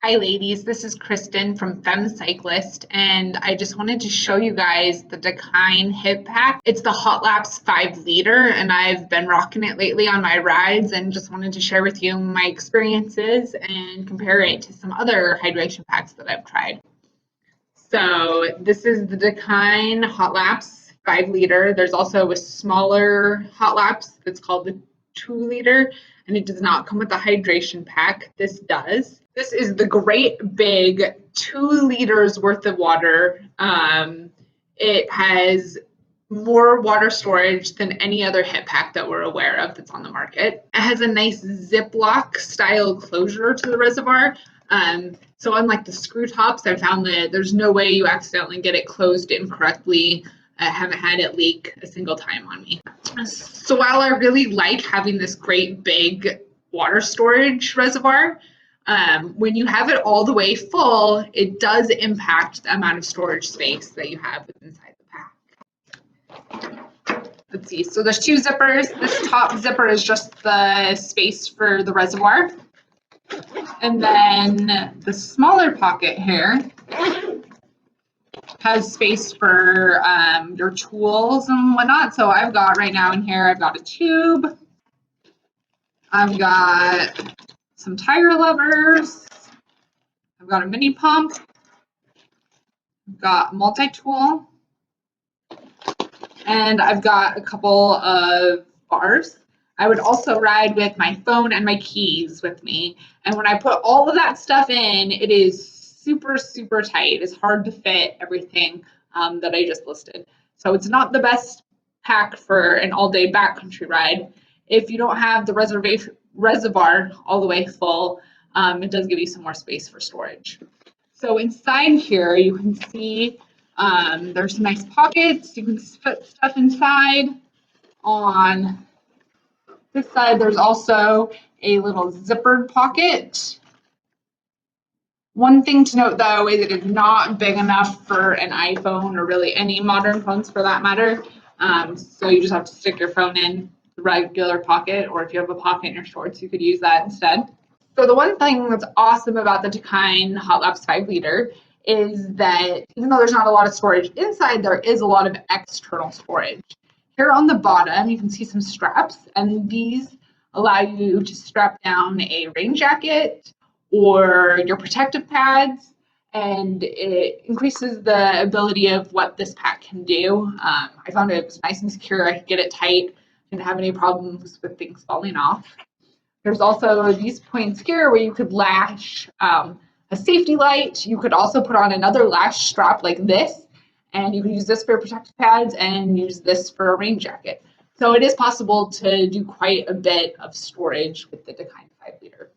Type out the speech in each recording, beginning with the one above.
Hi ladies, this is Kristen from Fem Cyclist, and I just wanted to show you guys the Dakine Hip Pack. It's the Hot Laps 5 liter, and I've been rocking it lately on my rides and just wanted to share with you my experiences and compare it to some other hydration packs that I've tried. So this is the Dakine Hot Laps 5 liter. There's also a smaller Hot Laps that's called the 2 liter, and it does not come with a hydration pack. This does. This is the great big 2 liters worth of water. It has more water storage than any other hip pack that we're aware of that's on the market. It has a nice Ziploc style closure to the reservoir. So unlike the screw tops, I found that there's no way you accidentally get it closed incorrectly. I haven't had it leak a single time on me. So while I really like having this great big water storage reservoir, when you have it all the way full, it does impact the amount of storage space that you have inside the pack. Let's see, so there's 2 zippers. This top zipper is just the space for the reservoir. And then the smaller pocket here has space for your tools and whatnot. So I've got right now in here, I've got a tube. I've got some tire levers. I've got a mini pump. I've got a multi-tool. And I've got a couple of bars. I would also ride with my phone and my keys with me. And when I put all of that stuff in, it is super, super tight. It's hard to fit everything that I just listed. So it's not the best pack for an all-day backcountry ride. If you don't have the reservoir all the way full, it does give you some more space for storage. So inside here, you can see there's some nice pockets. You can put stuff inside. On this side, there's also a little zippered pocket. One thing to note, though, is it is not big enough for an iPhone or really any modern phones for that matter. So you just have to stick your phone in the regular pocket, or if you have a pocket in your shorts, you could use that instead. So the one thing that's awesome about the Dakine Hot Laps 5 liter is that even though there's not a lot of storage inside, there is a lot of external storage. Here on the bottom, you can see some straps, and these allow you to strap down a rain jacket or your protective pads, and it increases the ability of what this pack can do. I found it was nice and secure. I could get it tight, didn't have any problems with things falling off. There's also these points here where you could lash a safety light. You could also put on another lash strap like this, and you can use this for your protective pads and use this for a rain jacket. So it is possible to do quite a bit of storage with the Dakine 5 liter.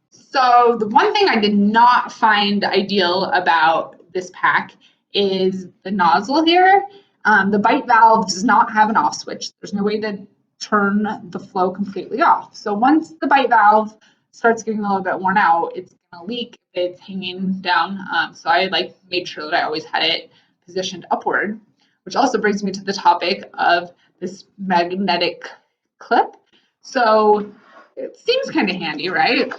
So the one thing I did not find ideal about this pack is the nozzle here. The bite valve does not have an off switch. There's no way to turn the flow completely off. So once the bite valve starts getting a little bit worn out, it's going to leak if it's hanging down. So I made sure that I always had it positioned upward, which also brings me to the topic of this magnetic clip. So it seems kind of handy, right?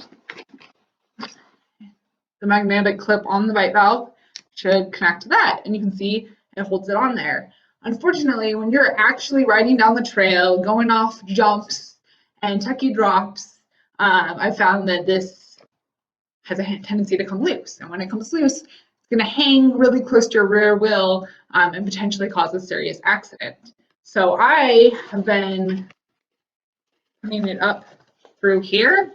The magnetic clip on the bite valve should connect to that, and you can see it holds it on there. Unfortunately, when you're actually riding down the trail, going off jumps and techie drops, I found that this has a tendency to come loose. And when it comes loose, it's going to hang really close to your rear wheel and potentially cause a serious accident. So I have been putting it up through here,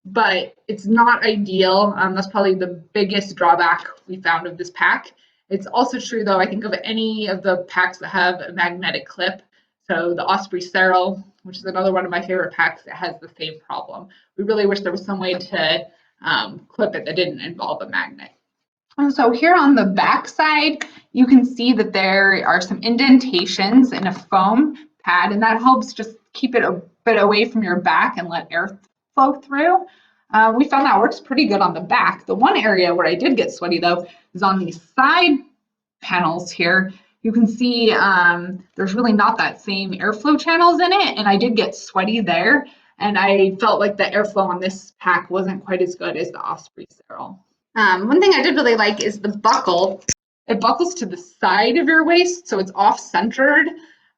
but it's not ideal. That's probably the biggest drawback we found of this pack. It's also true, though, I think of any of the packs that have a magnetic clip. So the Osprey Cerro, which is another one of my favorite packs, that has the same problem. We really wish there was some way to clip it that didn't involve a magnet. And so here on the back side, you can see that there are some indentations in a foam pad, and that helps just keep it a bit away from your back and let air flow through. We found that works pretty good on the back. The one area where I did get sweaty, though, is on these side panels here. You can see there's really not that same airflow channels in it, and I did get sweaty there. And I felt like the airflow on this pack wasn't quite as good as the Osprey Cerel. One thing I did really like is the buckle. It buckles to the side of your waist, so it's off-centered.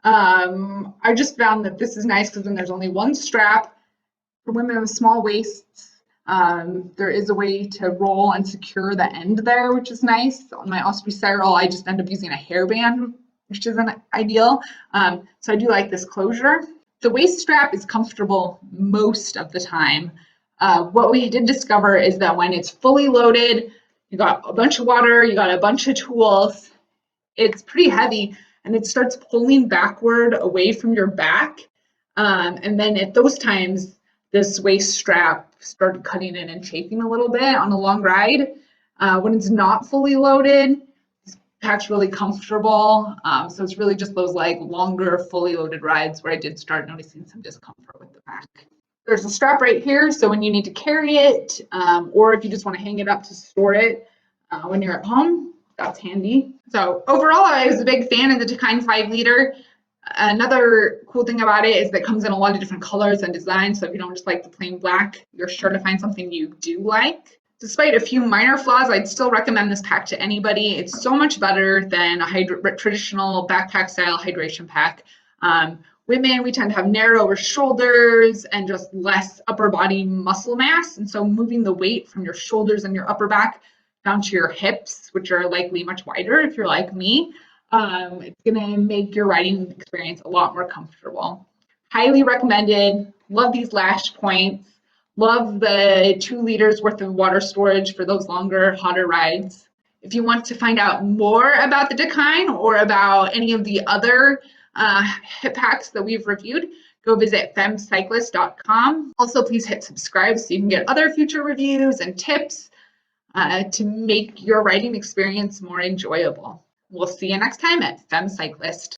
I just found that this is nice because then there's only one strap. For women with small waists, there is a way to roll and secure the end there, which is nice. On my Osprey Cerel, I just end up using a hairband, which isn't ideal. So I do like this closure. The waist strap is comfortable most of the time. What we did discover is that when it's fully loaded, you got a bunch of water, you got a bunch of tools, it's pretty heavy, and it starts pulling backward away from your back. And then at those times, this waist strap started cutting in and chafing a little bit on a long ride. When it's not fully loaded, this pack's really comfortable. So it's really just those like longer, fully loaded rides where I did start noticing some discomfort with the pack. There's a strap right here, so when you need to carry it, or if you just want to hang it up to store it when you're at home, that's handy. So overall, I was a big fan of the Dakine 5 liter. Another cool thing about it is that it comes in a lot of different colors and designs, so if you don't just like the plain black, you're sure to find something you do like. Despite a few minor flaws, I'd still recommend this pack to anybody. It's so much better than a traditional backpack style hydration pack. Women, we tend to have narrower shoulders and just less upper body muscle mass. And so moving the weight from your shoulders and your upper back down to your hips, which are likely much wider if you're like me, it's going to make your riding experience a lot more comfortable. Highly recommended. Love these lash points. Love the 2 liters worth of water storage for those longer, hotter rides. If you want to find out more about the Dakine or about any of the other hip packs that we've reviewed, go visit femcyclist.com. Also, please hit subscribe so you can get other future reviews and tips to make your riding experience more enjoyable. We'll see you next time at Femcyclist.